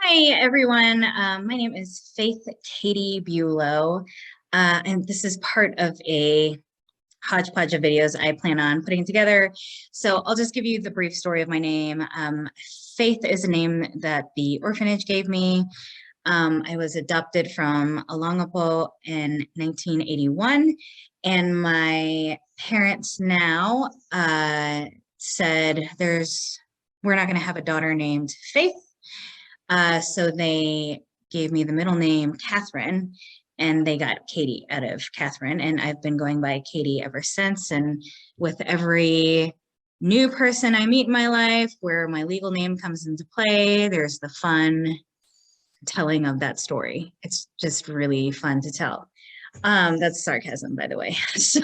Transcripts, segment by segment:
Hi, everyone. My name is Faith Katie Bulow, and this is part of a hodgepodge of videos I plan on putting together. So I'll just give you the brief story of my name. Faith is a name that the orphanage gave me. I was adopted from Olongapo in 1981, and my parents now said we're not going to have a daughter named Faith. So they gave me the middle name Catherine, and they got Katie out of Catherine, and I've been going by Katie ever since. And with every new person I meet in my life where my legal name comes into play, there's the fun telling of that story. It's just really fun to tell. That's sarcasm, by the way. So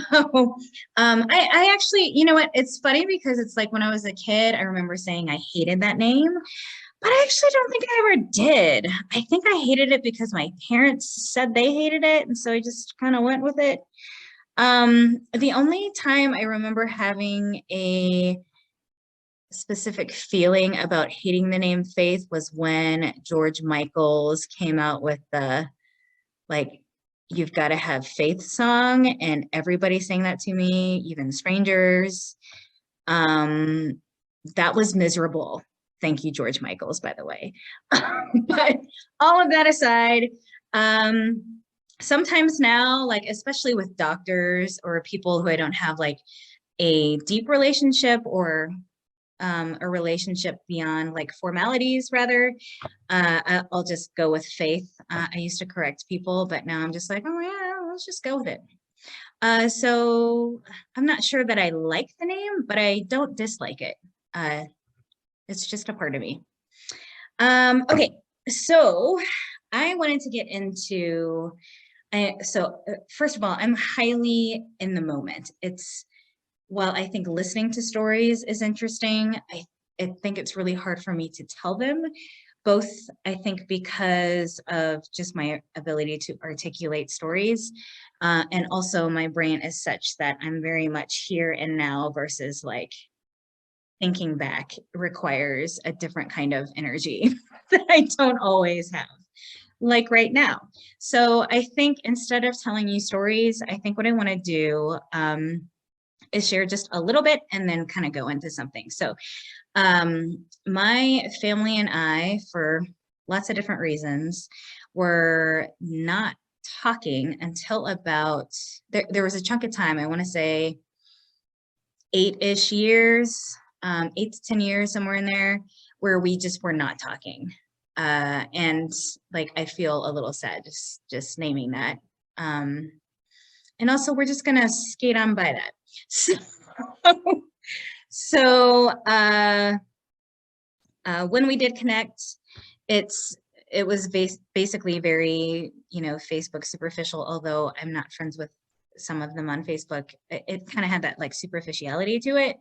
I actually, you know what? It's funny because it's like when I was a kid, I remember saying I hated that name. But I actually don't think I ever did. I think I hated it because my parents said they hated it, and so I just kind of went with it. The only time I remember having a specific feeling about hating the name Faith was when George Michael's came out with the, like, "You've Got to Have Faith" song, and everybody sang that to me, even strangers. That was miserable. Thank you, George Michaels, by the way. But all of that aside, sometimes now, like especially with doctors or people who I don't have like a deep relationship or a relationship beyond like formalities, rather, I'll just go with Faith. I used to correct people, but now I'm just like, oh yeah, let's just go with it. So I'm not sure that I like the name, but I don't dislike it. It's just a part of me. Okay, so I wanted to get into, first of all, I'm highly in the moment. While I think listening to stories is interesting, I think it's really hard for me to tell them, both I think because of just my ability to articulate stories, and also my brain is such that I'm very much here and now versus like thinking back requires a different kind of energy that I don't always have, like right now. So I think instead of telling you stories, I think what I want to do is share just a little bit and then kind of go into something. So my family and I, for lots of different reasons, were not talking until about, there was a chunk of time, I want to say 8-ish years, 8 to 10 years, somewhere in there, where we just were not talking. And like, I feel a little sad just naming that. And also we're just gonna skate on by that. So when we did connect, it was basically very, Facebook superficial, although I'm not friends with some of them on Facebook. It kind of had that like superficiality to it.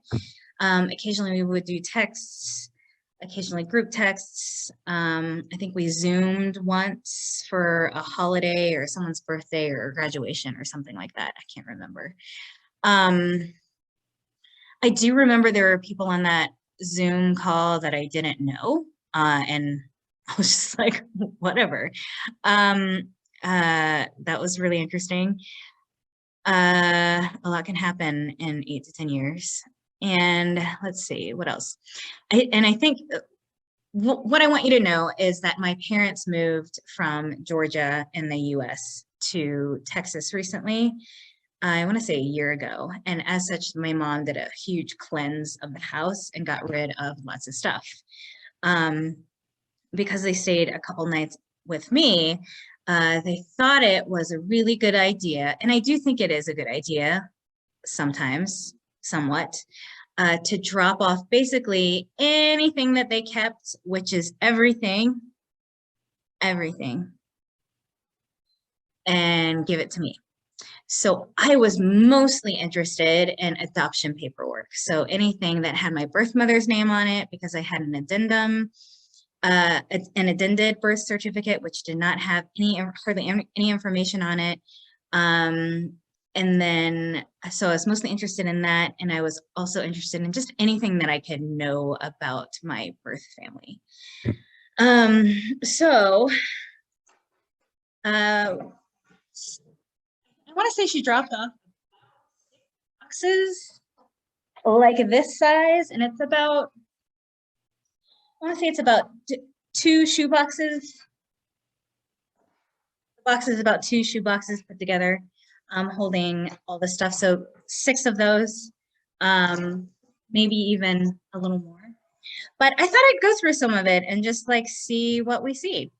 Occasionally we would do texts, occasionally group texts. I think we Zoomed once for a holiday or someone's birthday or graduation or something like that. I can't remember. I do remember there were people on that Zoom call that I didn't know, and I was just like, whatever. That was really interesting. A lot can happen in 8 to 10 years. And let's see, what else? I think what I want you to know is that my parents moved from Georgia in the US to Texas recently. I want to say a year ago. And as such, my mom did a huge cleanse of the house and got rid of lots of stuff. Because they stayed a couple nights with me, they thought it was a really good idea. And I do think it is a good idea sometimes, somewhat, to drop off basically anything that they kept, which is everything, and give it to me. So I was mostly interested in adoption paperwork. So anything that had my birth mother's name on it, because I had an addendum, an addended birth certificate, which did not have hardly any information on it. And then, so I was mostly interested in that. And I was also interested in just anything that I could know about my birth family. So I want to say she dropped off boxes like this size, and it's about, I want to say it's about two shoe boxes. The box is about two shoe boxes put together, holding all the stuff. So 6 of those, maybe even a little more. But I thought I'd go through some of it and just like see what we see.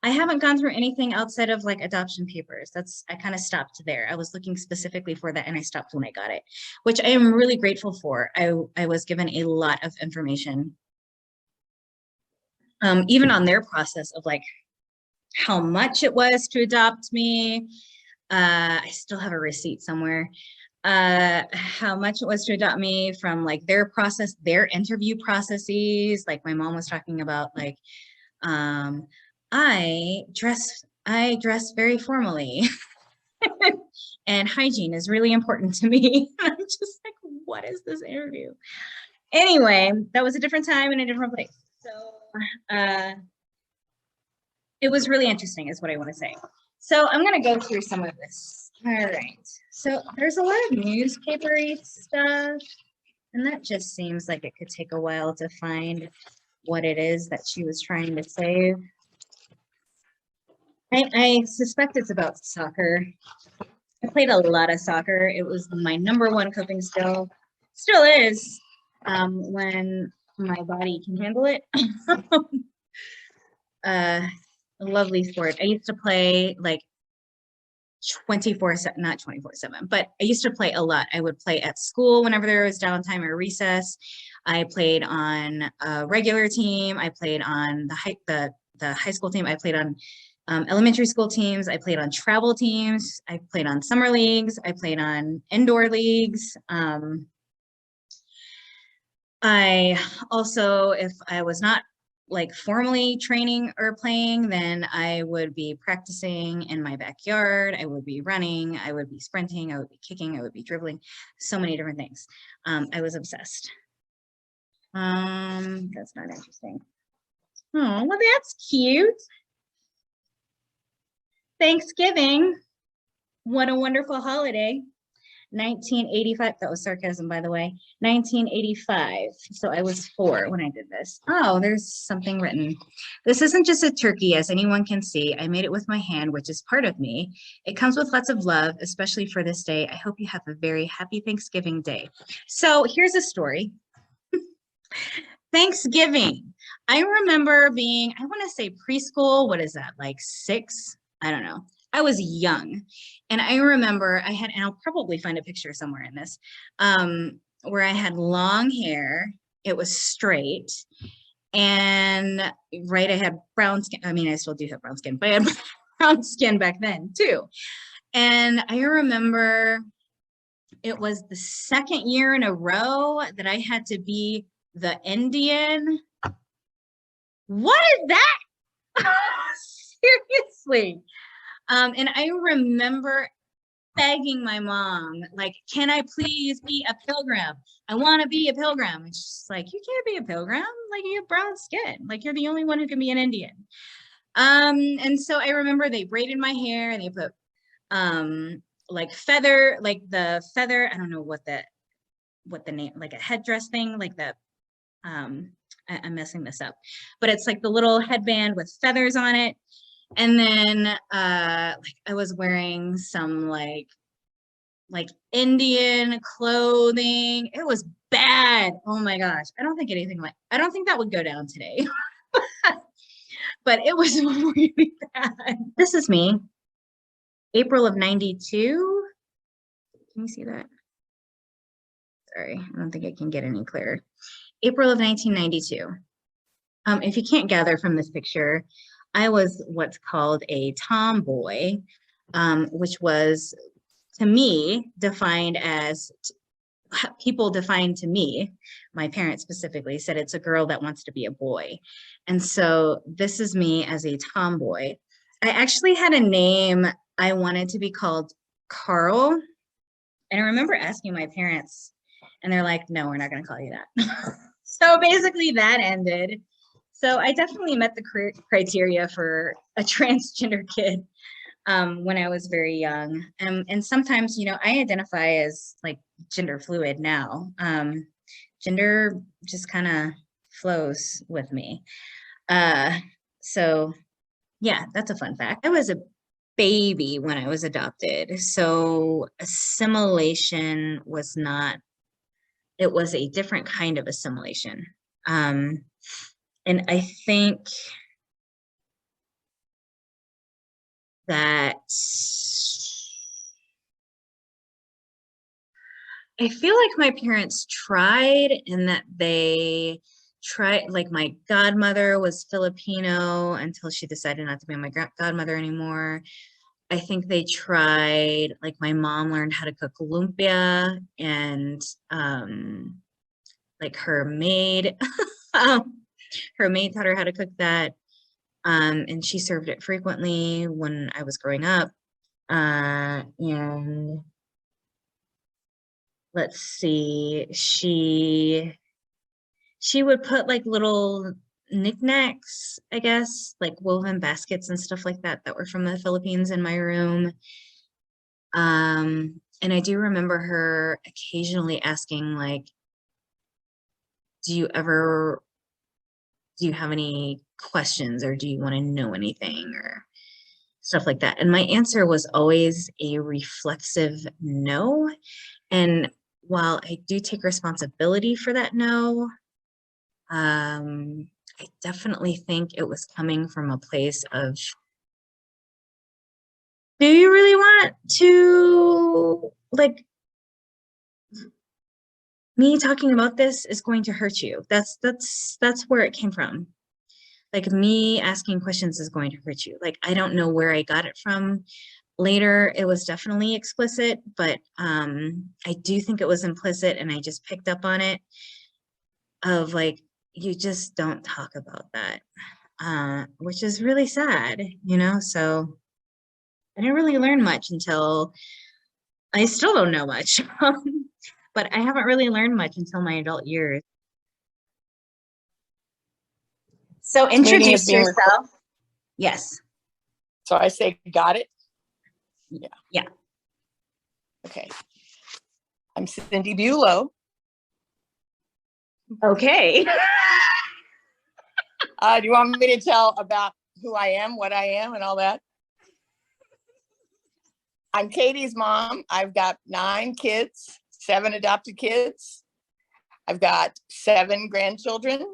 I haven't gone through anything outside of like adoption papers. I kind of stopped there. I was looking specifically for that and I stopped when I got it, which I am really grateful for. I was given a lot of information, even on their process of like how much it was to adopt me. I still have a receipt somewhere. How much it was to adopt me, from like their process, their interview processes. Like my mom was talking about like, I dress very formally and hygiene is really important to me. I'm just like, what is this interview? Anyway, that was a different time and a different place. So it was really interesting is what I want to say. So I'm going to go through some of this. All right. So there's a lot of newspapery stuff, and that just seems like it could take a while to find what it is that she was trying to save. I suspect it's about soccer. I played a lot of soccer. It was my #1 coping skill. Still is, when my body can handle it. A lovely sport. I used to play like 24/7, not 24/7, but I used to play a lot. I would play at school whenever there was downtime or recess. I played on a regular team. I played on the high school team. I played on elementary school teams. I played on travel teams. I played on summer leagues. I played on indoor leagues. I also, if I was not like formally training or playing, then I would be practicing in my backyard. I would be running, I would be sprinting, I would be kicking, I would be dribbling, so many different things. I was obsessed. That's not interesting. Oh, well, that's cute. Thanksgiving. What a wonderful holiday. 1985, that was sarcasm, by the way. 1985. So I was 4 when I did this. Oh, there's something written. This isn't just a turkey, as anyone can see. I made it with my hand, which is part of me. It comes with lots of love, especially for this day. I hope you have a very happy Thanksgiving day. So here's a story. Thanksgiving. I remember being, I want to say preschool. What is that, like 6? I don't know. I was young. And I remember I had, and I'll probably find a picture somewhere in this, where I had long hair. It was straight. And right, I had brown skin. I mean, I still do have brown skin, but I had brown skin back then too. And I remember it was the 2nd year in a row that I had to be the Indian. What is that? Seriously. And I remember begging my mom, like, can I please be a pilgrim? I want to be a pilgrim. And she's like, you can't be a pilgrim. Like, you have brown skin. Like, you're the only one who can be an Indian. And so I remember they braided my hair and they put like feather, like the feather, I don't know what the name, like a headdress thing, like the I'm messing this up, but it's like the little headband with feathers on it. And then like I was wearing some like Indian clothing. It was bad. Oh my gosh. I don't think that would go down today. But it was really bad. This is me. April of 92. Can you see that? Sorry, I don't think I can get any clearer. April of 1992. If you can't gather from this picture, I was what's called a tomboy, which was, to me, defined as, people defined to me, my parents specifically said it's a girl that wants to be a boy. And so this is me as a tomboy. I actually had a name. I wanted to be called Carl. And I remember asking my parents, and they're like, no, we're not going to call you that. So basically that ended. So I definitely met the criteria for a transgender kid when I was very young. And sometimes, I identify as like gender fluid now. Gender just kind of flows with me. Uh, so yeah, that's a fun fact. I was a baby when I was adopted. So assimilation was not, it was a different kind of assimilation. And I think that I feel like my parents tried and that they tried, like my godmother was Filipino until she decided not to be my godmother anymore. I think they tried, like my mom learned how to cook lumpia and like her maid, her maid taught her how to cook that. And she served it frequently when I was growing up. And let's see, she would put like little knickknacks, I guess, like woven baskets and stuff like that that were from the Philippines in my room. And I do remember her occasionally asking, like, do you have any questions or do you want to know anything or stuff like that? And my answer was always a reflexive no. And while I do take responsibility for that no, I definitely think it was coming from a place of, do you really want to, like, me talking about this is going to hurt you. That's where it came from. Like me asking questions is going to hurt you. Like I don't know where I got it from. Later, it was definitely explicit, but I do think it was implicit and I just picked up on it of like, you just don't talk about that, which is really sad, So I didn't really learn much until I still don't know much, but I haven't really learned much until my adult years. So introduce yourself. Yes. So I say, got it? Yeah. Yeah. Okay. I'm Cindy Bulow. Okay. Do you want me to tell about who I am, what I am, and all that? I'm Katie's mom. I've got 9 kids, 7 adopted kids. I've got 7 grandchildren,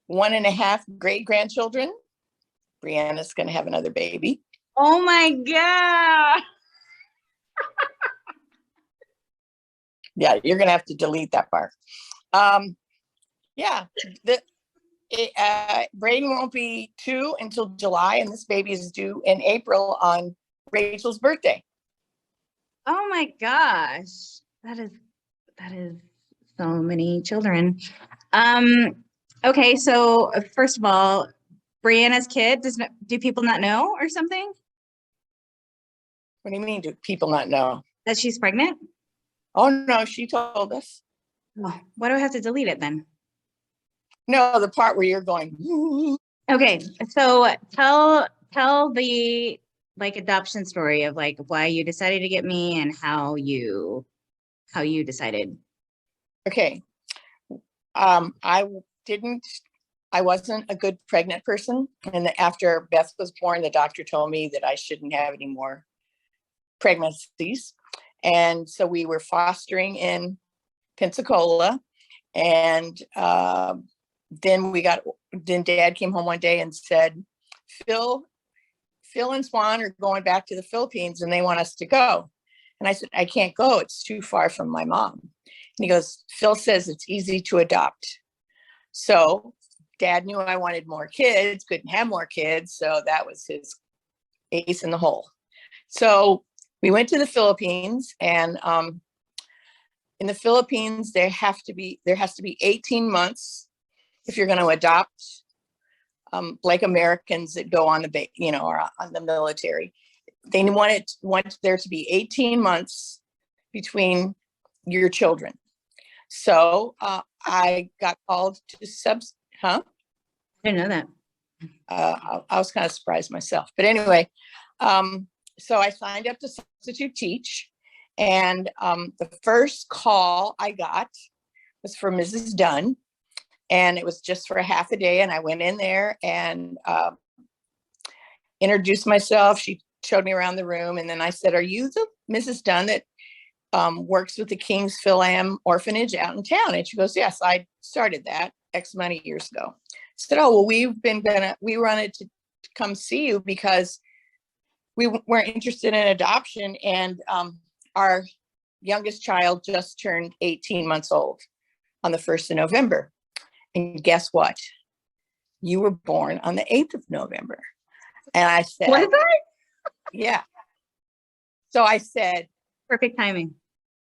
1.5 great-grandchildren. Brianna's going to have another baby. Oh my God. Yeah, you're going to have to delete that part. Yeah, Braden won't be 2 until July, and this baby is due in April on Rachel's birthday. Oh my gosh. That is so many children. Okay, so first of all, Brianna's kid, do people not know or something? What do you mean, do people not know? That she's pregnant? Oh no, she told us. Oh, why do I have to delete it then? No, the part where you're going. Okay, so tell the like adoption story of like why you decided to get me and how you decided. Okay. I wasn't a good pregnant person. And after Beth was born, the doctor told me that I shouldn't have any more pregnancies. And so we were fostering in Pensacola. And then Dad came home one day and said, Phil and Swan are going back to the Philippines and they want us to go. And I said, I can't go. It's too far from my mom. And he goes, Phil says it's easy to adopt. So Dad knew I wanted more kids, couldn't have more kids. So that was his ace in the hole. So we went to the Philippines, and in the Philippines, there has to be 18 months if you're going to adopt, like Americans that go on or on the military. They want there to be 18 months between your children. So I got called to I didn't know that. I was kind of surprised myself. But anyway, so I signed up to substitute teach. And the first call I got was for Mrs. Dunn. And it was just for a half a day. And I went in there and introduced myself. She showed me around the room. And then I said, "Are you the Mrs. Dunn that works with the King's Philam Orphanage out in town?" And she goes, "Yes, I started that X amount of years ago." I said, "Oh, well, we wanted to come see you because we weren't interested in adoption. And our youngest child just turned 18 months old on the 1st of November. And guess what? You were born on the 8th of November." And I said, What is that? "Yeah." So I said, Perfect timing.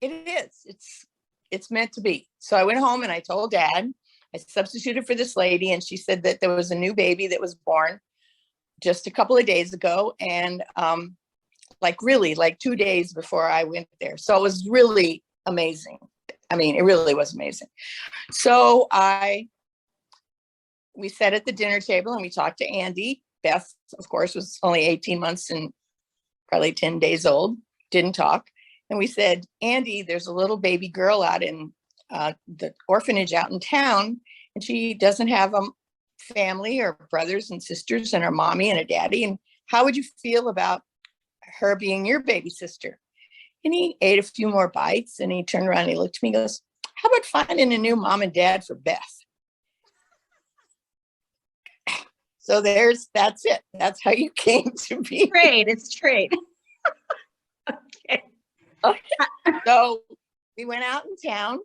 "It is. It's meant to be." So I went home and I told Dad. I substituted for this lady, and she said that there was a new baby that was born just a couple of days ago, and like 2 days before I went there. So it was really amazing. I mean, it really was amazing. So we sat at the dinner table and we talked to Andy. Beth, of course, was only 18 months and probably 10 days old, didn't talk. And we said, "Andy, there's a little baby girl out in the orphanage out in town, and she doesn't have a family or brothers and sisters and a mommy and a daddy. And how would you feel about her being your baby sister?" And he ate a few more bites and he turned around and he looked at me and goes, "How about finding a new mom and dad for Beth?" So that's it. That's how you came to be. Trade. It's trade. Okay. So we went out in town.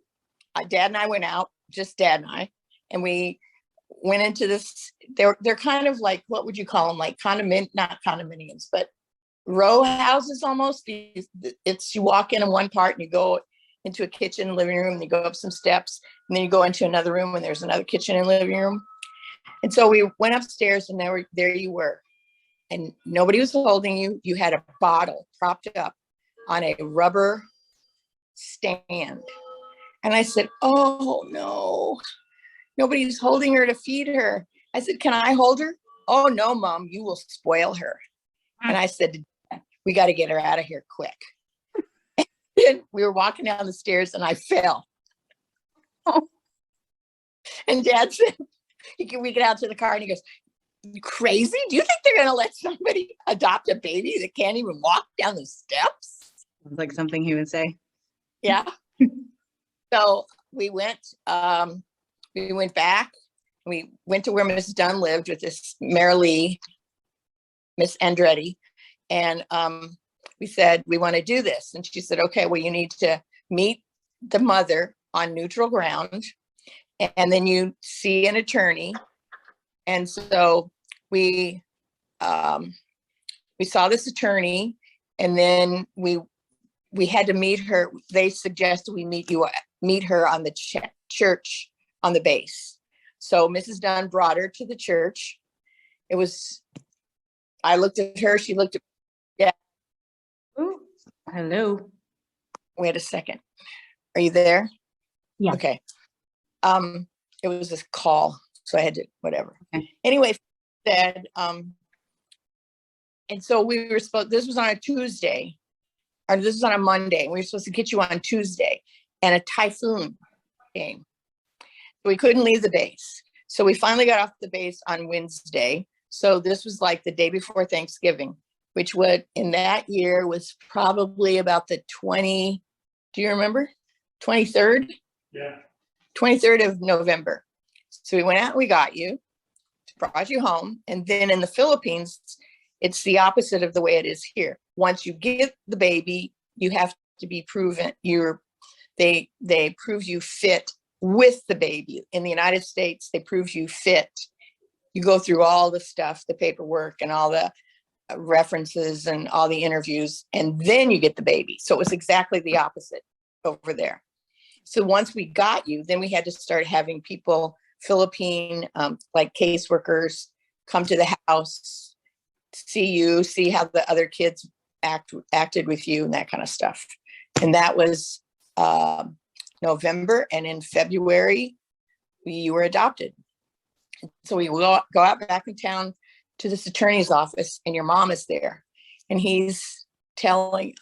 Dad and I went out, just Dad and I, and we went into this. They're kind of like, what would you call them? Like not condominiums, but row houses almost. It's you walk in one part and you go into a kitchen, living room, and you go up some steps, and then you go into another room and there's another kitchen and living room. And so we went upstairs and there you were, and nobody was holding you. You had a bottle propped up on a rubber stand. And I said, "Oh no, nobody's holding her to feed her." I said, "Can I hold her?" "Oh no, Mom, you will spoil her." And I said, "We got to get her out of here quick." And we were walking down the stairs and I fell. And Dad said, we get out to the car and he goes, "You crazy? Do you think they're going to let somebody adopt a baby that can't even walk down the steps?" Sounds like something he would say. Yeah. So we went back. We went to where Mrs. Dunn lived with this Mary Lee, Miss Andretti. And we said, "We want to do this." And she said, "Okay, well, you need to meet the mother on neutral ground, and then you see an attorney." And so we saw this attorney, and then we had to meet her. They suggested we meet her on the church on the base. So Mrs. Dunn brought her to the church. I looked at her, she looked at, yeah. Ooh, hello. Wait a second. Are you there? Yeah. Okay. It was this call, so I had to, whatever. Okay. Anyway, said, and so we were this was on a Tuesday, or this was on a Monday. We were supposed to get you on Tuesday, and a typhoon came. So we couldn't leave the base. So we finally got off the base on Wednesday. So this was like the day before Thanksgiving, which in that year was probably about the do you remember? 23rd? Yeah. 23rd of November. So we went out and we got you, brought you home. And then in the Philippines, it's the opposite of the way it is here. Once you get the baby, you have to be proven they prove you fit with the baby. In the United States, they prove you fit. You go through all the stuff, the paperwork and all the references and all the interviews, and then you get the baby. So it was exactly the opposite over there. So once we got you, then we had to start having people, Philippine, like caseworkers, come to the house, see you, see how the other kids acted with you and that kind of stuff. And that was November, and in February, you were adopted. So we will go out back in town to this attorney's office, and your mom is there, and he's telling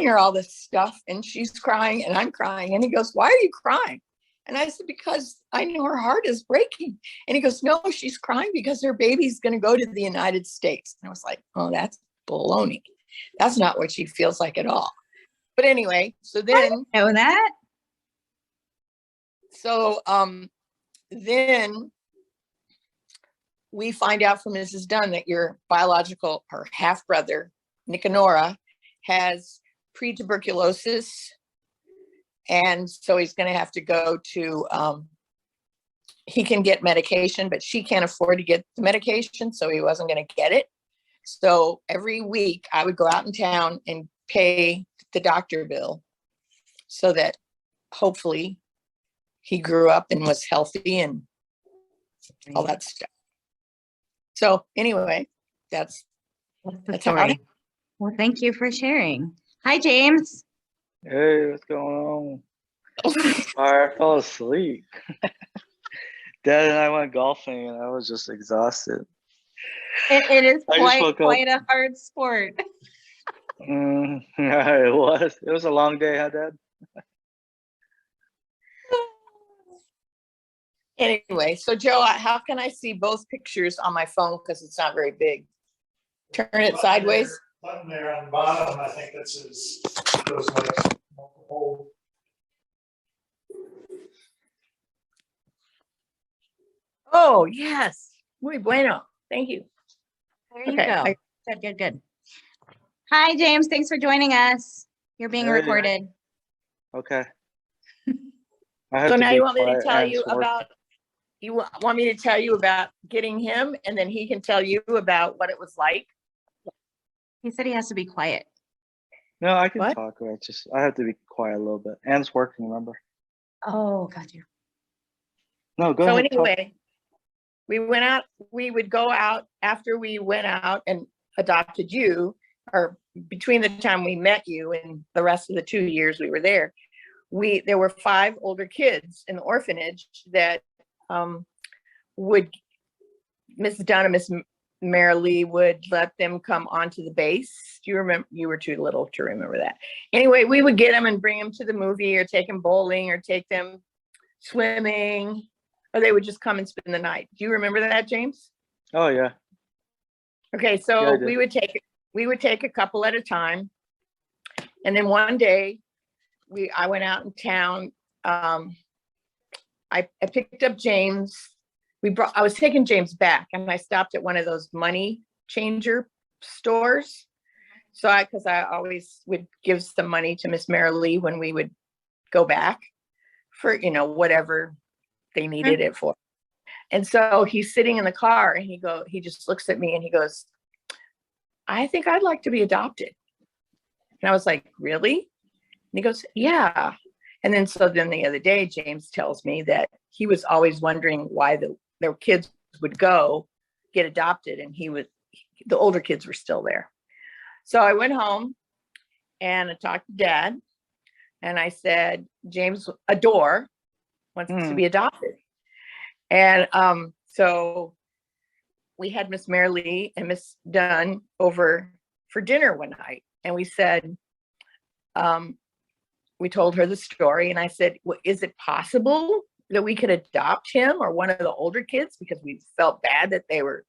her all this stuff, and she's crying and I'm crying, and he goes, "Why are you crying?" And I said, "Because I know her heart is breaking." And he goes, "No, she's crying because her baby's going to go to the United States." And I was like, "Oh, that's baloney. That's not what she feels like at all." But anyway, so then Know that? so then we find out from Mrs. Dunn that your biological or half brother, Nicanora, has pre-tuberculosis. And so he's going to have to go to, he can get medication, but she can't afford to get the medication. So he wasn't going to get it. So every week I would go out in town and pay the doctor bill so that hopefully he grew up and was healthy and all that stuff. So anyway, that's the story. Well, thank you for sharing. Hi, James. Hey, what's going on? I fell asleep. Dad and I went golfing and I was just exhausted. It is I just woke up. quite a hard sport. It was a long day, huh, Dad? Anyway, so Joe, how can I see both pictures on my phone? Because it's not very big. Turn it sideways. Button there on the bottom, I think that says those like multiple. Oh, yes. Muy bueno. Thank you. There you Okay, go. Good. Hi, James. Thanks for joining us. You're being Hey. recorded. Okay. I have So to now be you want me to quiet. tell I'm you just working. about, you want me to tell you about getting him, and then he can tell you about what it was like? He said he has to be quiet. No, I can What? talk. I have to be quiet a little bit. Anne's working, remember? Oh, got you. No, go So ahead. talk. anyway, we would go out after we went out and adopted you, or between the time we met you and the rest of the 2 years we were there, there were 5 older kids in the orphanage that would, Miss Donna, Miss Marilee would let them come onto the base. Do you remember? You were too little to remember that. Anyway, we would get them and bring them to the movie, or take them bowling, or take them swimming, or they would just come and spend the night. Do you remember that, James? Oh, yeah. Okay, Yeah, so I do. we would take a couple at a time, and then one day I went out in town. I picked up James. I was taking James back, and I stopped at one of those money changer stores. So because I always would give some money to Miss Marilee when we would go back for, whatever they needed it for. And so he's sitting in the car, and he just looks at me and he goes, "I think I'd like to be adopted." And I was like, "Really?" And he goes, "Yeah." And then the other day, James tells me that he was always wondering why their kids would go get adopted, and the older kids were still there. So I went home and I talked to Dad, and I said, "James Adore wants to be adopted." And so we had Miss Marilee and Miss Dunn over for dinner one night, and we said, we told her the story, and I said, "Well, is it possible that we could adopt him or one of the older kids?" Because we felt bad that they were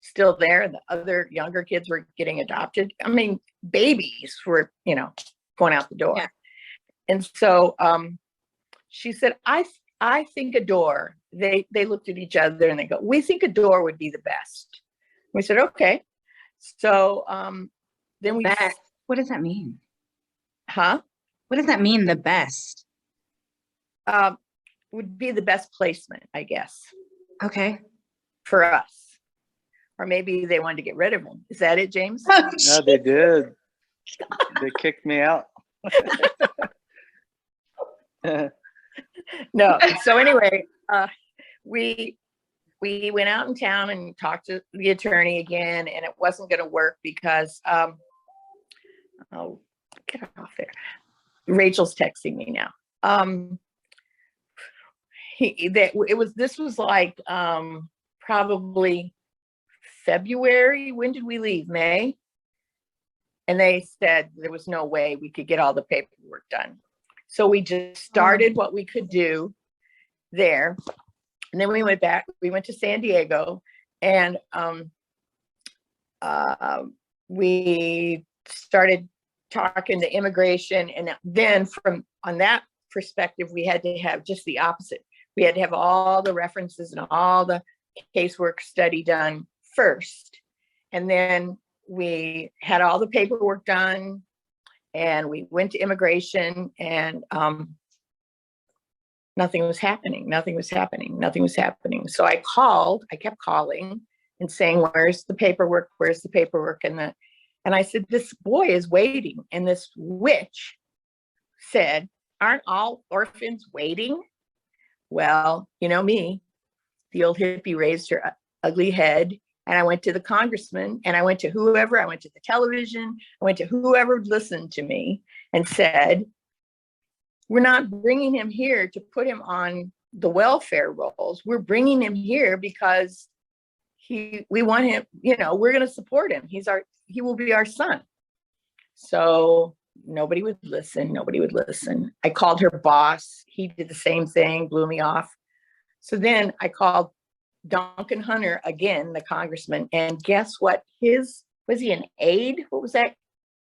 still there and the other younger kids were getting adopted. I mean, babies were, going out the door. Yeah. And so she said, I think Adore. They looked at each other and they go, "We think Adore would be the best." We said, "Okay." So then we. Best. What does that mean? Huh? What does that mean, the best? Would be the best placement, I guess. Okay. For us. Or maybe they wanted to get rid of him. Is that it, James? No, they did. They kicked me out. No. So anyway, we went out in town and talked to the attorney again, and it wasn't going to work because oh, get off there. Rachel's texting me now. this was like probably February. When did we leave? May? And they said there was no way we could get all the paperwork done. So we just started what we could do there. And then we went back, we went to San Diego, and we started talking to immigration. And then on that perspective, we had to have just the opposite. We had to have all the references and all the casework study done first. And then we had all the paperwork done, and we went to immigration, and nothing was happening. So I kept calling and saying, where's the paperwork? And I said, this boy is waiting. And this witch said, aren't all orphans waiting? Well, you know me, the old hippie raised her ugly head. And I went to the congressman, and I went to whoever, I went to the television, I went to whoever listened to me and said, we're not bringing him here to put him on the welfare rolls. We're bringing him here because we want him, we're going to support him. He will be our son. So nobody would listen. I called her boss. He did the same thing, blew me off. So then I called Duncan Hunter again, the congressman, and guess what? Was he an aide? What was that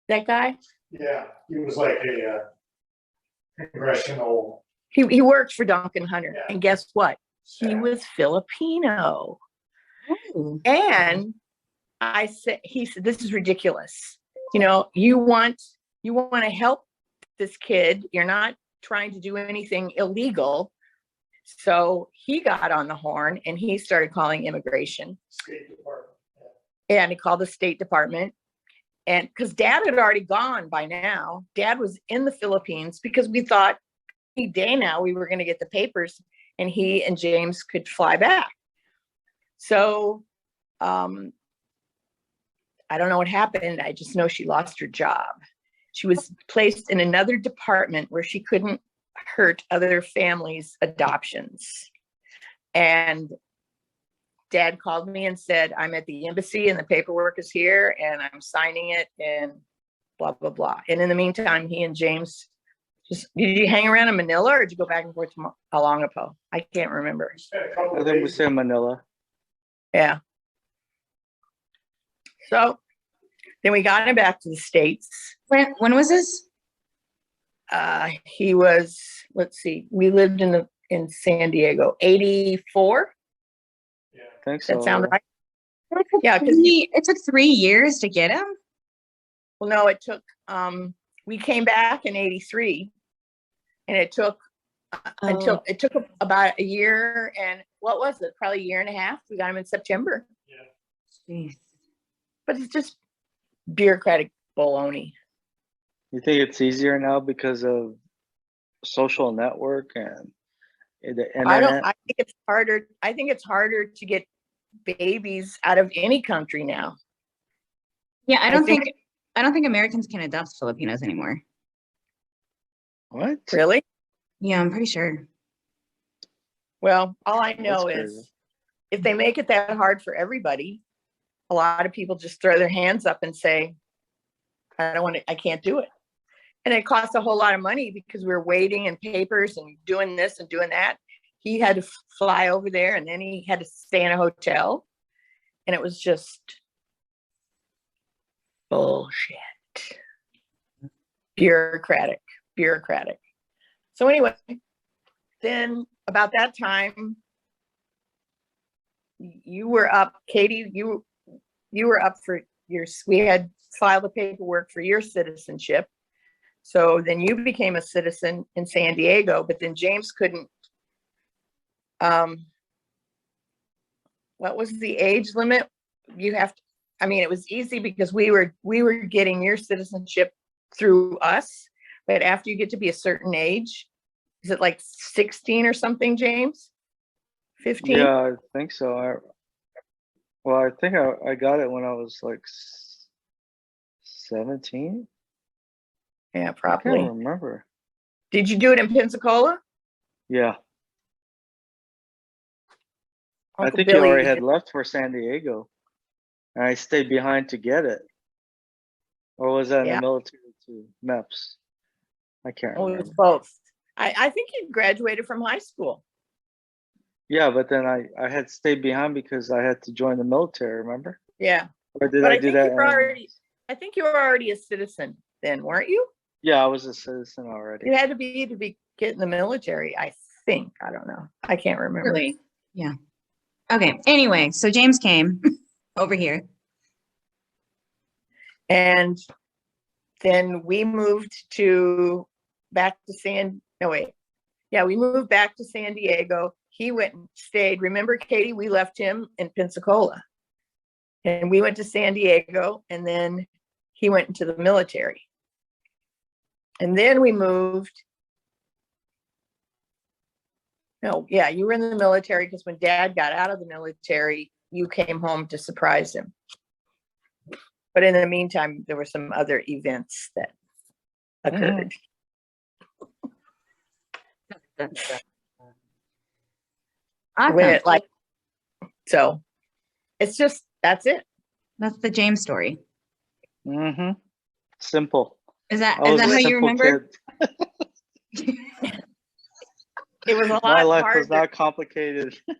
guy? Yeah, he was like a congressional. He worked for Duncan Hunter, Yeah. and guess what? He was Filipino. And he said, this is ridiculous. You want to help this kid. You're not trying to do anything illegal. So he got on the horn, and he started calling immigration. State Department. And he called the State Department. And because Dad had already gone by now, Dad was in the Philippines because we thought any day now we were going to get the papers and he and James could fly back. So I don't know what happened. I just know she lost her job. She was placed in another department where she couldn't hurt other families' adoptions. And Dad called me and said, I'm at the embassy and the paperwork is here and I'm signing it and blah, blah, blah. And in the meantime, he and James did you hang around in Manila or did you go back and forth to Olongapo? I can't remember. I think we said Manila. Yeah. So then we got him back to the States. When was this? He was, let's see, we lived in San Diego, 84. Yeah. I think so. That sound right? Yeah, because it took 3 years to get him. Well, no, it took, we came back in 83 and it took about a year and what was it? Probably a year and a half. We got him in September. Yeah. Jeez. But it's just bureaucratic baloney. You think it's easier now because of social network and the internet? I think it's harder. I think it's harder to get babies out of any country now. Yeah, I don't think Americans can adopt Filipinos anymore. What? Really? Yeah, I'm pretty sure. Well, all I know That's is crazy. if they make it that hard for everybody, a lot of people just throw their hands up and say, I can't do it. And it costs a whole lot of money because we're waiting and papers and doing this and doing that. He had to fly over there and then he had to stay in a hotel. And it was just bullshit. Bureaucratic. So anyway, then about that time, you were up, Katie, you were up for we had filed the paperwork for your citizenship. So then you became a citizen in San Diego, but then James couldn't. What was the age limit? It was easy because we were getting your citizenship through us, but after you get to be a certain age, is it like 16 or something, James? 15? Yeah, I think so. I think I got it when I was like 17. Yeah, I probably. can't remember. Did you do it in Pensacola? Yeah. I Uncle think Billy, you already had left for San Diego, and I stayed behind to get it. Or was that in the Yeah. military too? MEPS. I can't oh, remember. it's both. I think you graduated from high school. Yeah, but then I had stayed behind because I had to join the military, remember? Yeah. Or did But I I do think that? you were already, I think you were already a citizen then, weren't you? Yeah, I was a citizen already. You had to be get in the military, I think. I don't know. I can't remember. Really? Yeah. Okay. Anyway, so James came over here. And then we moved back to we moved back to San Diego. He went and stayed. Remember, Katie, we left him in Pensacola. And we went to San Diego, and then he went into the military. And then we moved. No, yeah, you were in the military because when Dad got out of the military, you came home to surprise him. But in the meantime, there were some other events that occurred. Awesome. So it's just, that's it. That's the James story. Mm-hmm. Simple. Is that I was a how you simple remember? kid. It was a lot My life harder. was not complicated. It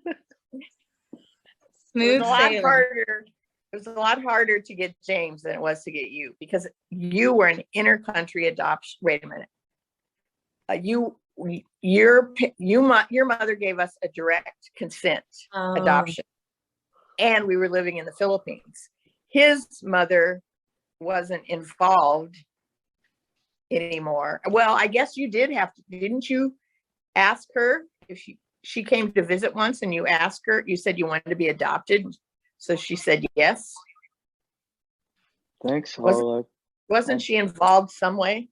Smooth was a lot sailing. harder. It was a lot harder to get James than it was to get you because you were an inter-country adoption. Wait a minute. Your mother gave us a direct consent adoption, and we were living in the Philippines. His mother wasn't involved anymore. Well, I guess you did have to, didn't you ask her if she came to visit once and you asked her, you said you wanted to be adopted. So she said yes. Thanks. So. Wasn't she involved some way?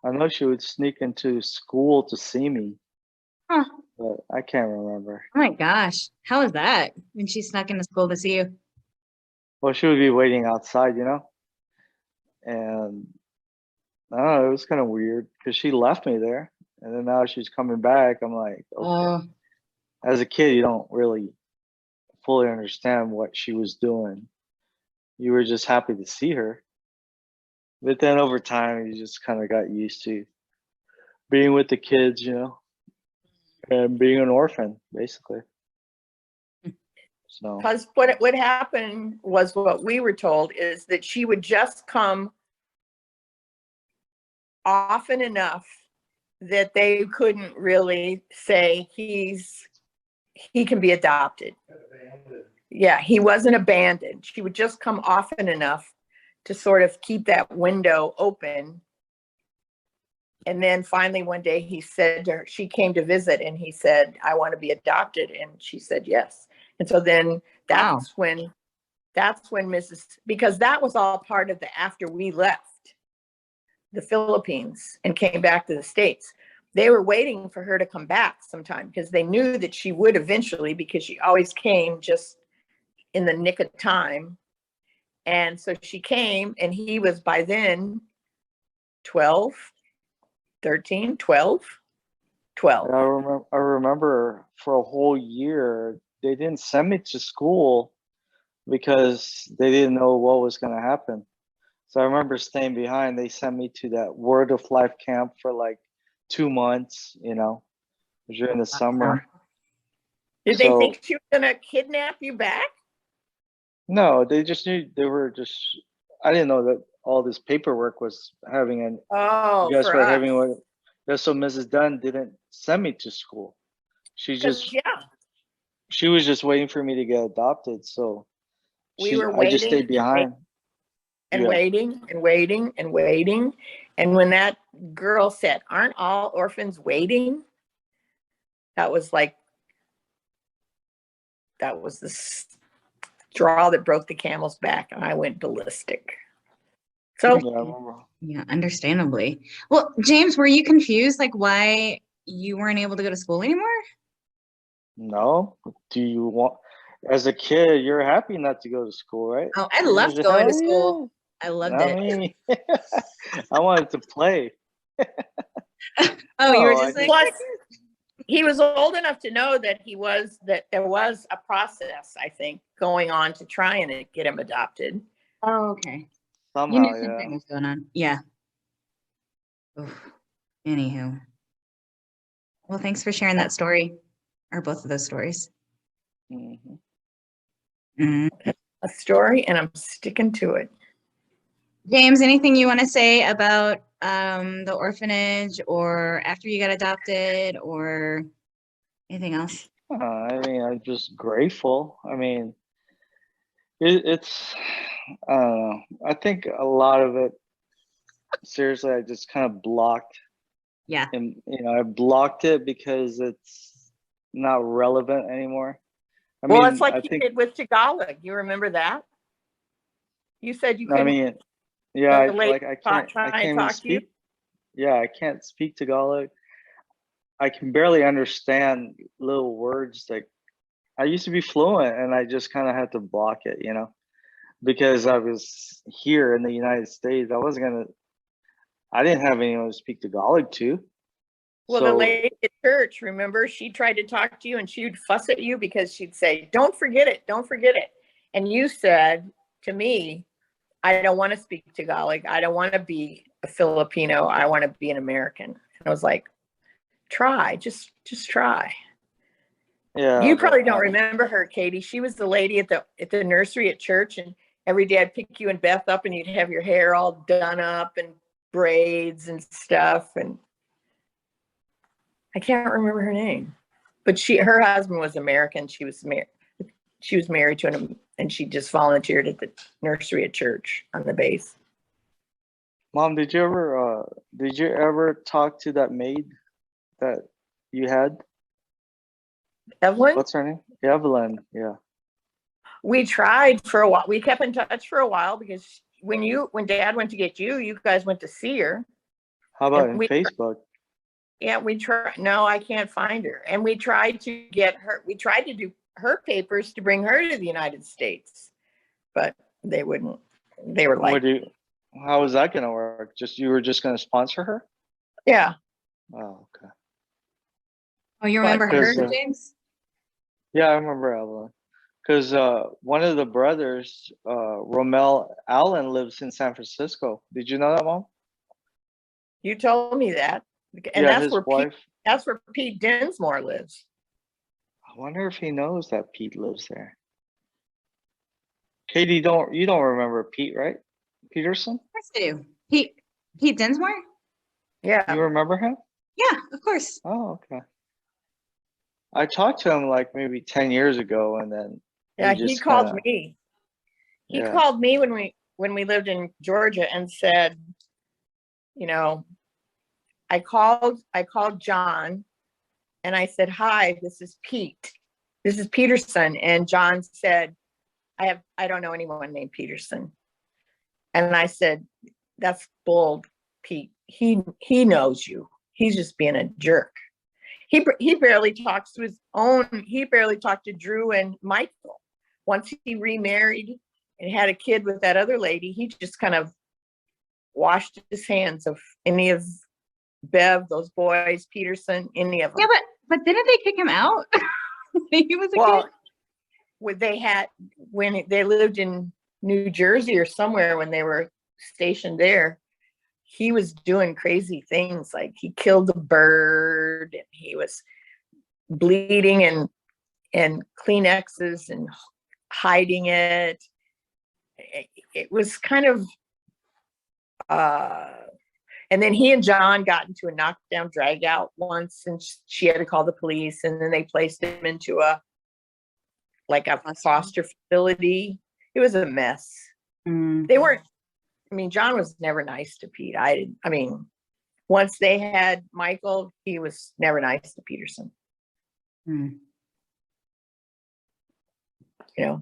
I know she would sneak into school to see me, Huh. but I can't remember. Oh my gosh. How is that when she snuck into school to see you? Well, she would be waiting outside, and I don't know, it was kind of weird because she left me there, and then now she's coming back. I'm like, okay. As a kid, you don't really fully understand what she was doing. You were just happy to see her. But then over time, you just kind of got used to being with the kids, and being an orphan, basically. So, because what happened was what we were told is that she would just come often enough that they couldn't really say he can be adopted. Yeah, he wasn't abandoned. She would just come often enough to sort of keep that window open. And then finally one day he said to her, she came to visit and he said, I want to be adopted. And she said yes. And so then that's when because that was all part of after we left the Philippines and came back to the States. They were waiting for her to come back sometime because they knew that she would eventually, because she always came just in the nick of time. And so she came, and he was by then 12. I remember for a whole year, they didn't send me to school because they didn't know what was going to happen. So I remember staying behind. They sent me to that Word of Life camp for like 2 months, during the summer. Did they think she was going to kidnap you back? No, they just knew I didn't know that all this paperwork was having an. Oh, you guys for were us. having one. So Mrs. Dunn didn't send me to school. She was just waiting for me to get adopted. So I just stayed behind. And waiting and waiting and waiting. And when that girl said, aren't all orphans waiting? That was the straw that broke the camel's back, and I went ballistic. So yeah, understandably. Well, James, were you confused like why you weren't able to go to school anymore? No. Do you want, as a kid, you're happy not to go to school, right? Oh, I loved going to school. I loved it. I wanted to play. Oh, you were just like, he was old enough to know that there was a process, I think, going on to try and get him adopted. Oh, okay. You Somehow, knew yeah. something was going on. Yeah. Oof. Anywho. Well, thanks for sharing that story, or both of those stories. Mhm. Mhm. A story, and I'm sticking to it. James, anything you want to say about the orphanage or after you got adopted or anything else? I mean, I'm just grateful. I mean, it's, I don't know. I think a lot of it, seriously, I just kind of blocked. Yeah. And, I blocked it because it's not relevant anymore. Well, it's like I you think, did with Tagalog. You remember that? You said you I couldn't. mean, yeah, The lady I try can't and even talk to you. speak. Yeah, I can't speak Tagalog. I can barely understand little words. Like, I used to be fluent and I just kind of had to block it, because I was here in the United States. I didn't have anyone to speak Tagalog to. Well, the So, lady at church, remember, she tried to talk to you and she'd fuss at you because she'd say, "Don't forget it, don't forget it." And you said to me, "I don't want to speak Tagalog. I don't want to be a Filipino. I want to be an American." And I was like, "Try, just try." yeah, You but probably don't remember her, Katie. She was the lady at the nursery at church, and every day I'd pick you and Beth up, and you'd have your hair all done up and braids and stuff. And I can't remember her name, but her husband was American. She was married to him, and she just volunteered at the nursery at church on the base. Mom, did you ever talk to that maid that you had? Evelyn, What's her name? Evelyn. Yeah. we tried for a while. We kept in touch for a while because when Dad went to get you, you guys went to see her. How about And in Facebook? Yeah, we tried. No, I can't find her. And we tried to get her. We tried to do her papers to bring her to the United States, but they wouldn't. They were like, How was that gonna work? You were just gonna sponsor her? yeah. Oh, okay. Oh, you remember her, Because, James? yeah, I remember Evelyn. Because one of the brothers, Romel Allen, lives in San Francisco. Did you know that, Mom? You told me that, and Yeah, his wife. That's where Pete Dinsmore lives. I wonder if he knows that Pete lives there. Katie, you don't remember Pete, right? Peterson? Of course I do. Pete Dinsmore? Yeah. You remember him? Yeah, of course. Oh, okay. I talked to him like maybe 10 years ago, and then He called me. He Yeah. called me when we lived in Georgia and said, I called John and I said, "Hi, this is Pete. This is Peterson." And John said, I don't know anyone named Peterson. And I said, "That's bull, Pete. He knows you. He's just being a jerk." He barely talks to he barely talked to Drew and Michael. Once he remarried and had a kid with that other lady, he just kind of washed his hands of any of Bev, those boys, Peterson, any of them. Yeah, but didn't they kick him out? He was a kid. When they lived in New Jersey or somewhere, when they were stationed there, he was doing crazy things. Like he killed a bird and he was bleeding and Kleenexes and hiding it. It was kind of, and then he and John got into a knockdown drag out once, and she had to call the police, and then they placed him into a foster facility. It was a mess. They weren't, John was never nice to Pete. Once they had Michael, he was never nice to Peterson. Yeah.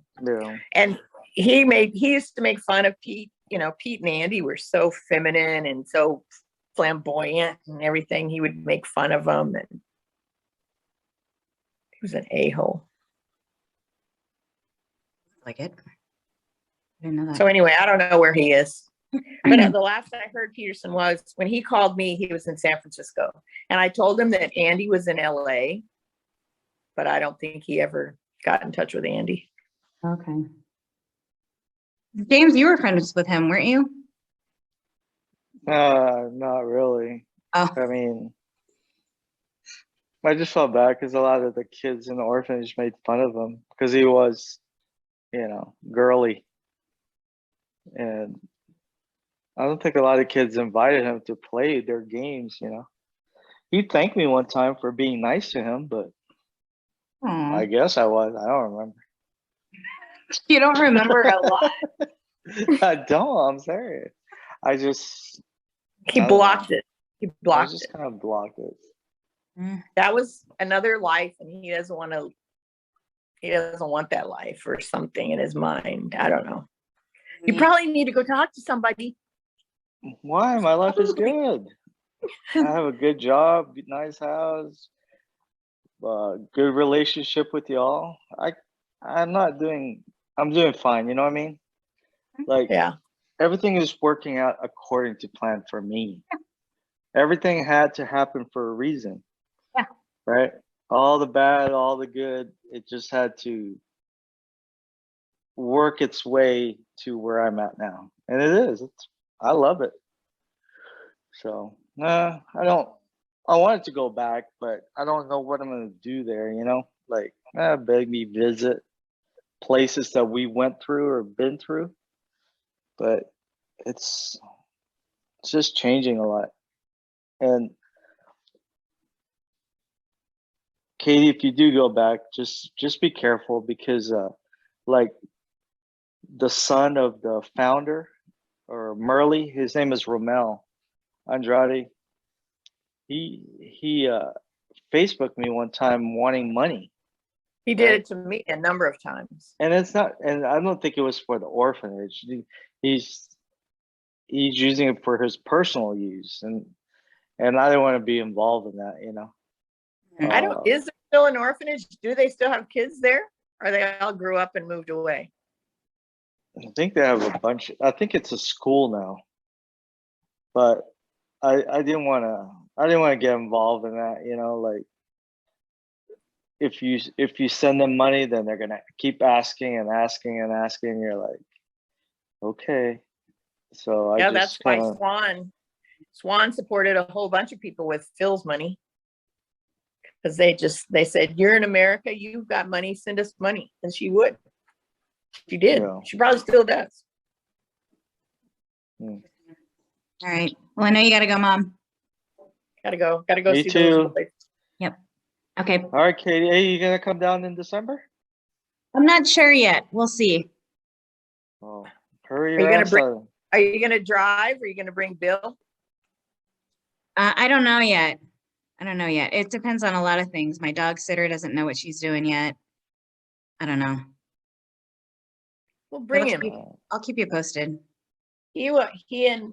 And he used to make fun of Pete. Pete and Andy were so feminine and so flamboyant and everything. He would make fun of them, and he was an a-hole. Like it. I didn't know that. So anyway, I don't know where he is. But the last I heard Peterson was when he called me, he was in San Francisco. And I told him that Andy was in LA, but I don't think he ever got in touch with Andy. Okay. James, you were friends with him, weren't you? Not really. Oh, I mean, I just felt bad because a lot of the kids in the orphanage made fun of him because he was, girly. And I don't think a lot of kids invited him to play their games, He thanked me one time for being nice to him, but I guess I was. I don't remember. You don't remember a lot. I don't. I'm serious. He blocked it. He I blocked just it. kind of blocked it. That was another life, and he doesn't want that life or something in his mind. I don't know. You probably need to go talk to somebody. Why? My life is good. I have a good job, nice house, good relationship with y'all. I'm doing fine. You know what I mean? Like, Yeah. everything is working out according to plan for me. Everything had to happen for a reason. Yeah. Right? All the bad, all the good, it just had to work its way to where I'm at now. And it is. I love it. So, I wanted to go back, but I don't know what I'm going to do there, Like, maybe visit places that we went through or been through. But it's just changing a lot. And Katie, if you do go back, just be careful because like the son of the founder or Merle, his name is Romel Andrade. He Facebooked me one time wanting money. He did it to me a number of times. And I don't think it was for the orphanage. He's using it for his personal use, and I didn't want to be involved in that, Is there still an orphanage? Do they still have kids there? Or they all grew up and moved away? I think they have a bunch. I think it's a school now, but I didn't want to get involved in that, like if you send them money, then they're gonna keep asking and asking and asking. You're like, okay. So That's why Swan supported a whole bunch of people with Phil's money. Because they said, you're in America, you've got money, send us money. And she would. She did. Yeah. She probably still does. All right. Well, I know you got to go, Mom. Gotta go Me see too. those boys. Yep. Okay. All right, Katie. Hey, you gonna come down in December? I'm not sure yet. We'll see. Oh, hurry Are you your gonna ass bring- on. Are you gonna drive? Or are you gonna bring Bill? I don't know yet. It depends on a lot of things. My dog sitter doesn't know what she's doing yet. I don't know. We'll bring him. I'll keep you posted. He and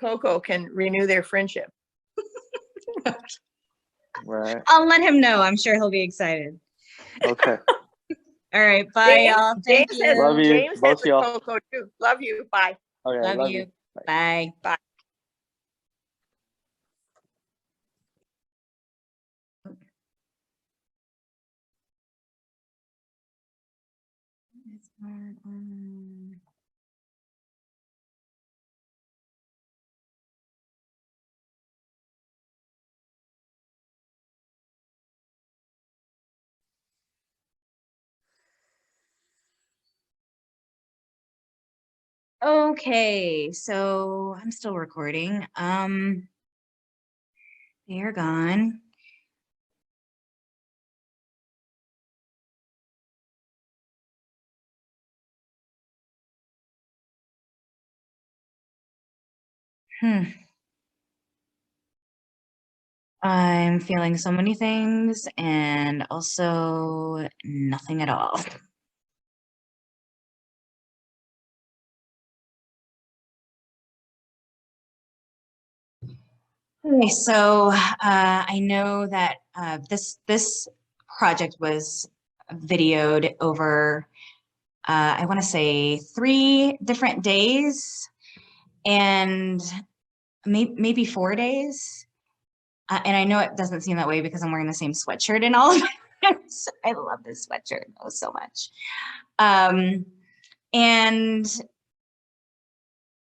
Coco can renew their friendship. Right. I'll let him know. I'm sure he'll be excited. Okay. All right. Bye, y'all. Thank James has, you. Love you, James both has a y'all. Coco too. Love you. Bye. Okay. Love you. Bye. Bye. Okay, so I'm still recording. They're gone. I'm feeling so many things and also nothing at all. Okay, so I know that this project was videoed over, I want to say 3 different days. and maybe 4 days. And I know it doesn't seem that way because I'm wearing the same sweatshirt and all of it. I love this sweatshirt so much. And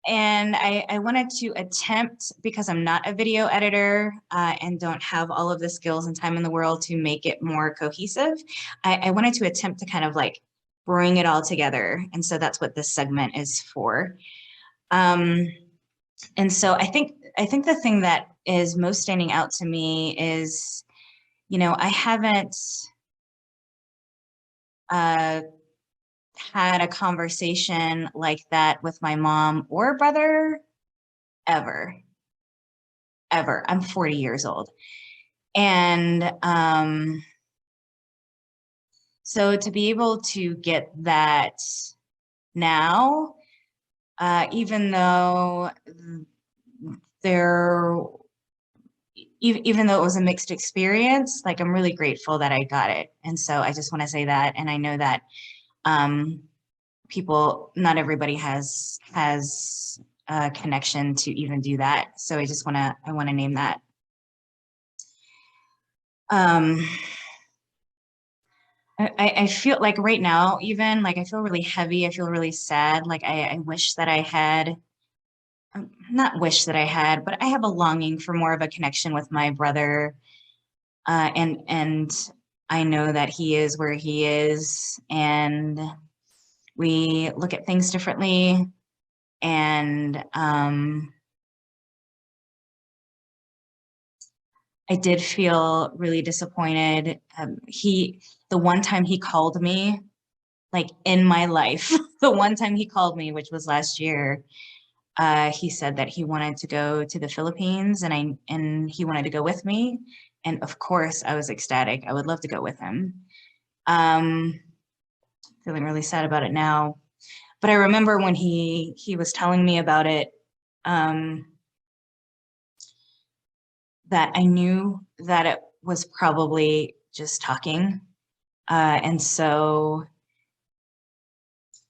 I wanted to attempt, because I'm not a video editor and don't have all of the skills and time in the world to make it more cohesive, I wanted to attempt to kind of like bring it all together. And so that's what this segment is for. And so I think the thing that is most standing out to me is, you know, I haven't had a conversation like that with my mom or brother ever. I'm 40 years old. And so to be able to get that now, even though even though it was a mixed experience, like I'm really grateful that I got it. And so I just want to say that. And I know that not everybody has a connection to even do that. So I want to name that. I feel like right now, even like, I feel really heavy. I feel really sad. Like I wish that I had, not wish that I had, but I have a longing for more of a connection with my brother. And I know that he is where he is, and we look at things differently. And I did feel really disappointed. The one time he called me, like in my life, the one time he called me, which was last year, he said that he wanted to go to the Philippines, and he wanted to go with me. And of course I was ecstatic. I would love to go with him. Feeling really sad about it now. But I remember when he was telling me about it, that I knew that it was probably just talking. And so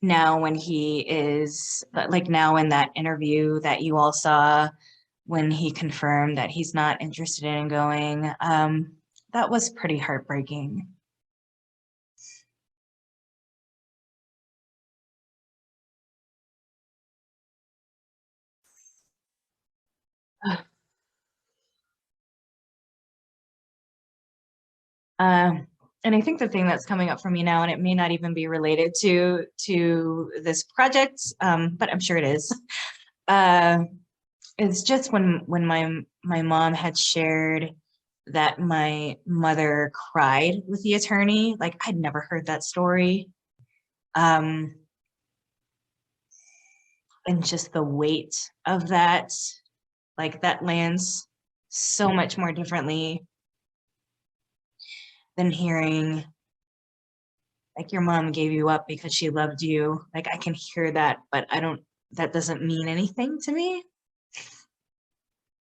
now when he is, like now in that interview that you all saw, when he confirmed that he's not interested in going, that was pretty heartbreaking. And I think the thing that's coming up for me now, and it may not even be related to this project, but I'm sure it is. It's just when my mom had shared that my mother cried with the attorney. Like, I'd never heard that story. And just the weight of that, like that lands so much more differently than hearing like your mom gave you up because she loved you. Like, I can hear that, but that doesn't mean anything to me.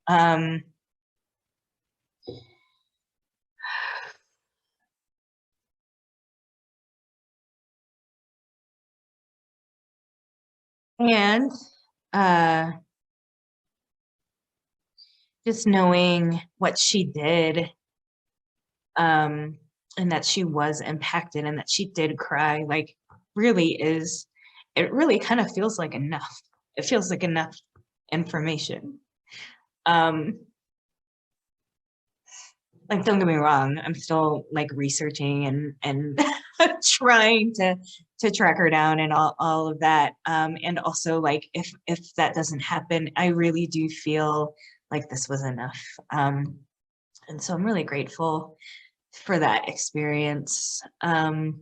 And just knowing what she did, and that she was impacted and that she did cry, like it really kind of feels like enough. It feels like enough information. Like, don't get me wrong, I'm still like researching and trying to track her down and all of that. And also, like, if that doesn't happen, I really do feel like this was enough. And so I'm really grateful for that experience. And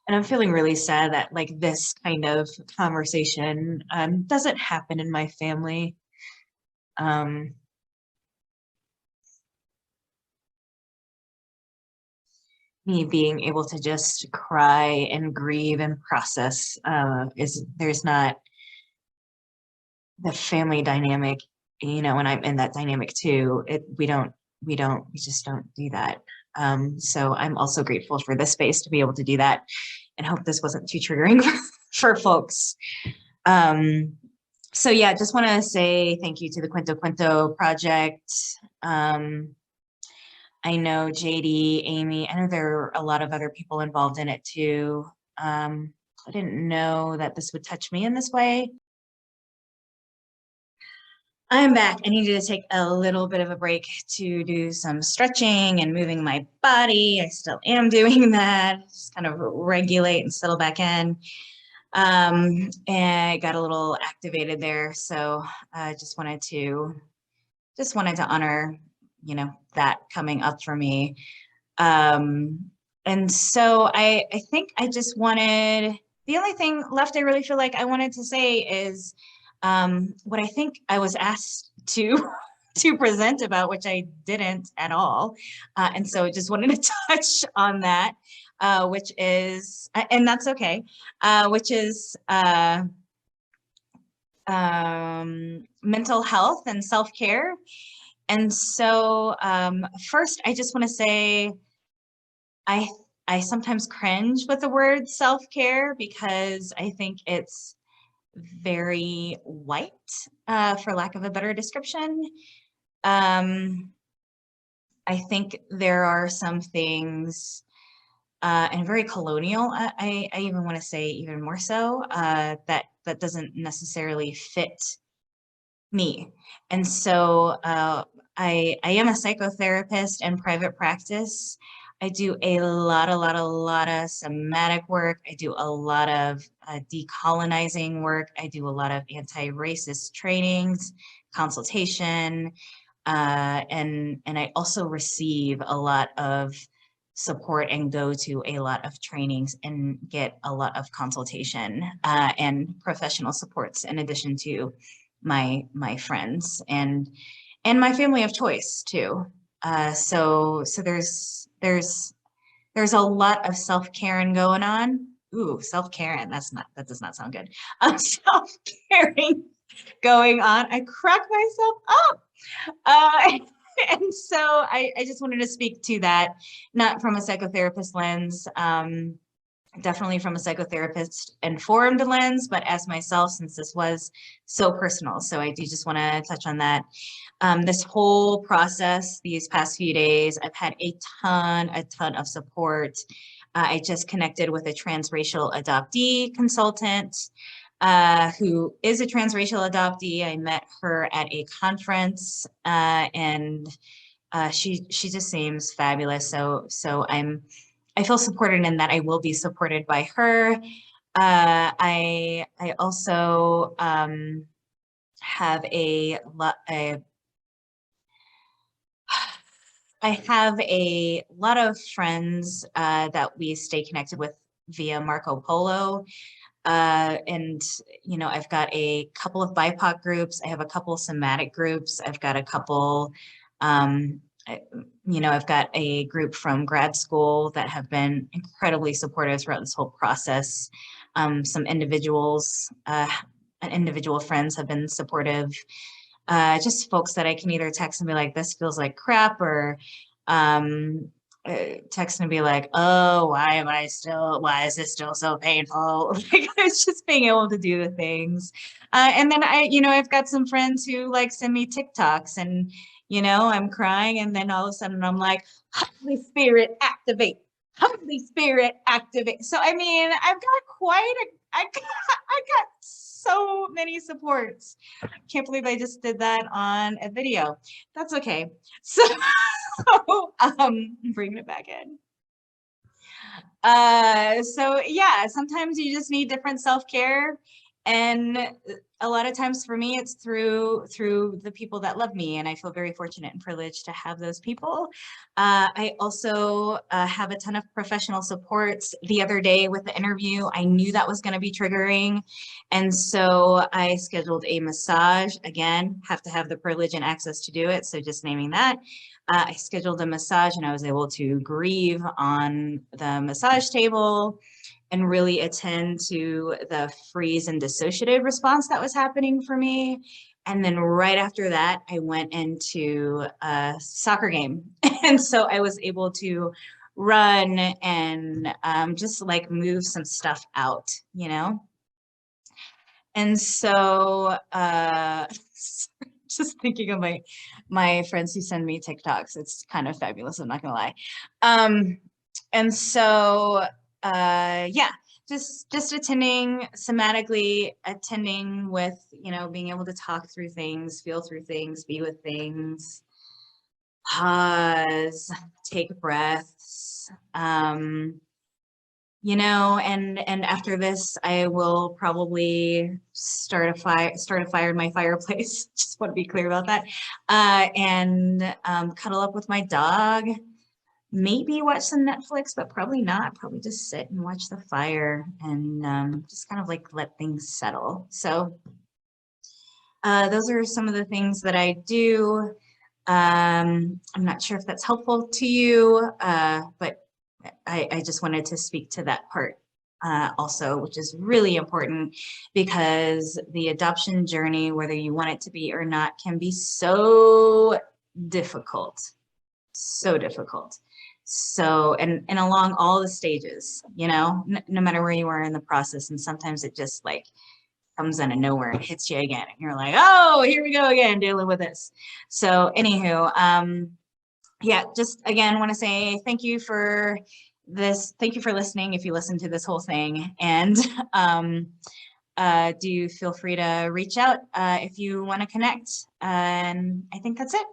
I'm feeling really sad that like this kind of conversation doesn't happen in my family. Me being able to just cry and grieve and process there's not the family dynamic, you know, when I'm in that dynamic too, we just don't do that. So I'm also grateful for this space to be able to do that, and hope this wasn't too triggering for folks. So yeah, just want to say thank you to the Quinto Quinto project. I know JD, Amy, I know there are a lot of other people involved in it too. I didn't know that this would touch me in this way. I'm back. I needed to take a little bit of a break to do some stretching and moving my body. I still am doing that, just kind of regulate and settle back in. And I got a little activated there. So I just wanted to honor, you know, that coming up for me. And so I think I just wanted, the only thing left I really feel like I wanted to say is what I think I was asked to to present about, which I didn't at all. And so I just wanted to touch on that, which is, and that's okay, which is mental health and self-care. And so first, I just want to say, I sometimes cringe with the word self-care because I think it's very white, for lack of a better description. I think there are some things, and very colonial, I even want to say even more so, that doesn't necessarily fit me. And so I am a psychotherapist in private practice. I do a lot of somatic work. I do a lot of decolonizing work. I do a lot of anti-racist trainings, consultation, and I also receive a lot of support and go to a lot of trainings and get a lot of consultation and professional supports in addition to my friends and my family of choice too. So there's a lot of self-caring going on. Ooh, self-caring, that does not sound good. Self-caring going on. I crack myself up. And so I just wanted to speak to that, not from a psychotherapist lens, definitely from a psychotherapist informed lens, but as myself, since this was so personal. So I do just want to touch on that. This whole process, these past few days, I've had a ton of support. I just connected with a transracial adoptee consultant who is a transracial adoptee. I met her at a conference and she just seems fabulous. So I feel supported in that I will be supported by her. I also have I have a lot of friends that we stay connected with via Marco Polo. And, you know, I've got a couple of BIPOC groups. I have a couple somatic groups. I've got a couple, you know, I've got a group from grad school that have been incredibly supportive throughout this whole process. Some individuals, individual friends have been supportive. Just folks that I can either text and be like, this feels like crap, or text and be like, oh, why is this still so painful? Like, it's just being able to do the things. And then I've got some friends who like send me TikToks and, you know, I'm crying and then all of a sudden I'm like, Holy Spirit, activate. Holy Spirit, activate. So, I mean, I got so many supports. Can't believe I just did that on a video. That's okay. So, bringing it back in. So yeah, sometimes you just need different self-care, and a lot of times for me it's through the people that love me, and I feel very fortunate and privileged to have those people. I also have a ton of professional supports. The other day with the interview, I knew that was going to be triggering, and so I scheduled a massage. Again, have to have the privilege and access to do it, so just naming that. I scheduled a massage and I was able to grieve on the massage table and really attend to the freeze and dissociative response that was happening for me. And then right after that, I went into a soccer game. And so I was able to run and just like move some stuff out, you know? And so, just thinking of my friends who send me TikToks, it's kind of fabulous, I'm not gonna lie. And so, yeah, just attending somatically, attending with, you know, being able to talk through things, feel through things, be with things, pause, take breaths, you know, and after this, I will probably start a fire in my fireplace. Just want to be clear about that. And cuddle up with my dog, maybe watch some Netflix, but probably not. Probably just sit and watch the fire and just kind of like let things settle. So those are some of the things that I do. I'm not sure if that's helpful to you, but I just wanted to speak to that part also, which is really important because the adoption journey, whether you want it to be or not, can be so difficult, so difficult. So, and along all the stages, you know, no matter where you are in the process, and sometimes it just like comes out of nowhere and hits you again, and you're like, oh, here we go again, dealing with this. So, anywho, yeah, just again, want to say thank you for this. Thank you for listening if you listen to this whole thing. And do feel free to reach out if you want to connect. And I think that's it.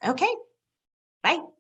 Okay, bye.